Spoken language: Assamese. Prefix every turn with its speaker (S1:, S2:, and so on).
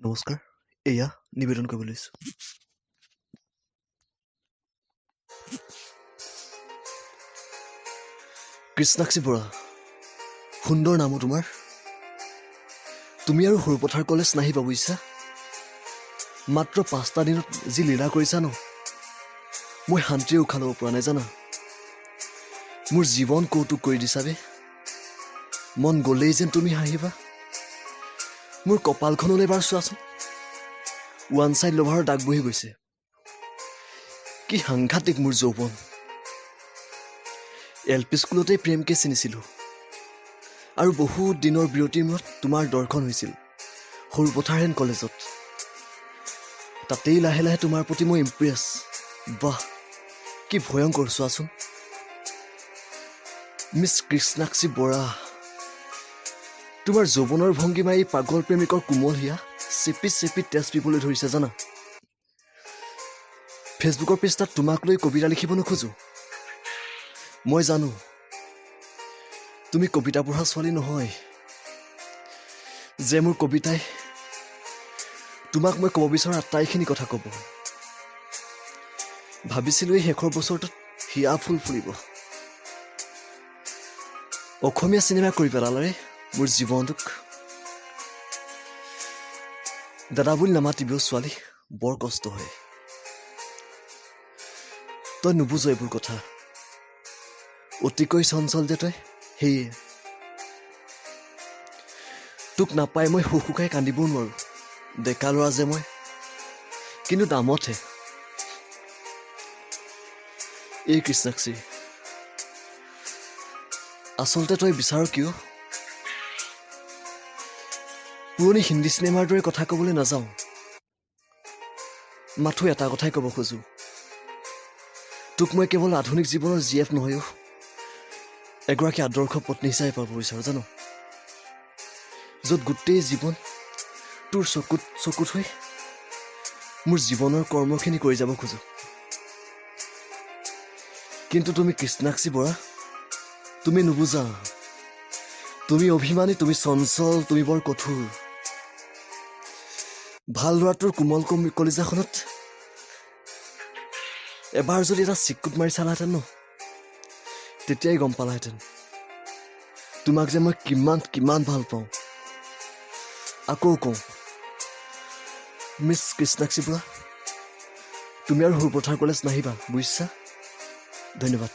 S1: নমস্কাৰ, এয়া নিবেদন কৰিব লৈছোঁ। কৃষ্ণাক্ষী বৰা, সুন্দৰ নামো তোমাৰ। তুমি আৰু সৰুপথাৰ কলেজ নাহিবা বুজিছা। মাত্ৰ 5টা দিনত যি লীলা কৰিছা ন, মই শান্তিৰে উশাহ ল'ব পৰা নাই জানা। মোৰ জীৱন কৌতুক কৰি দিছা বে। মন গ'লেই যেন তুমি হাঁহিবা। মোৰ কপালখনলৈ এবাৰ চোৱাচোন, ওৱান চাইড লভাৰৰ দাগ বহি গৈছে। কি সাংঘাতিক মোৰ যৌৱন। LP স্কুলতেই প্ৰেমকে চিনিছিলোঁ, আৰু বহুত দিনৰ বিৰতিৰ মূৰত তোমাৰ দৰ্শন হৈছিল সৰুপথাৰ কলেজত। তাতেই লাহে লাহে তোমাৰ প্ৰতি মই ইম্প্ৰেছ। বাহ, কি ভয়ংকৰ চোৱাচোন। মিছ কৃষ্ণাক্ষী বৰা, তোমাৰ যৌৱনৰ ভংগীমা এই পাগল প্ৰেমিকৰ কোমল হিয়া চেপি চেপি তেজ পিবলৈ ধৰিছে জানা। ফেচবুকৰ পৃষ্ঠাত তোমাক লৈ কবিতা লিখিব নোখোজো। মই জানো তুমি কবিতা পঢ়া ছোৱালী নহয়, যে মোৰ কবিতাই তোমাক মই ক'ব বিচৰা আটাইখিনি কথা ক'ব। ভাবিছিলোঁ এই শেষৰ বছৰটোত হিয়া ফুল ফুলিব। অসমীয়া চিনেমা কৰি পেলালে মোৰ জীৱনটোক। দাদা বুলি নামাতিবিও ছোৱালী, বৰ কষ্ট হয়। তই নুবুজ এইবোৰ কথা, অতিকৈ চঞ্চল যে তই, সেয়ে তোক নাপাই মই শুকাই কান্দিবও নোৱাৰো। ডেকা ল'ৰা যে মই, কিন্তু দামতহে। এই কৃষ্ণাক্ষী, আচলতে তই বিচাৰ কিয়? পুৰণি হিন্দী চিনেমাৰ দৰে কথা ক'বলৈ নাযাওঁ, মাথো এটা কথাই ক'ব খোজো। তোক মই কেৱল আধুনিক জীৱনৰ GF নহয়ো, এগৰাকী আদৰ্শ পত্নী হিচাপে পাব বিচাৰোঁ জানো, য'ত গোটেই জীৱন তোৰ চকুত হৈ মোৰ জীৱনৰ কৰ্মখিনি কৰি যাব খোজো। কিন্তু তুমি কৃষ্ণাক্ষী বৰা, তুমি নুবুজা। তুমি অভিমানী, তুমি চঞ্চল, তুমি বৰ কঠোৰ। ভাল ল'ৰাটোৰ কোমল কলিজাখনত এবাৰ যদি এটা চিকুট মাৰি চালাহেঁতেন ন, তেতিয়াই গম পালাহেঁতেন তোমাক যে মই কিমান কিমান ভাল পাওঁ। আকৌ কওঁ, মিছ কৃষ্ণাক্ষী বৰা, তুমি আৰু সৰুপথাৰ কলেজ নাহিবা বুজিছা। ধন্যবাদ।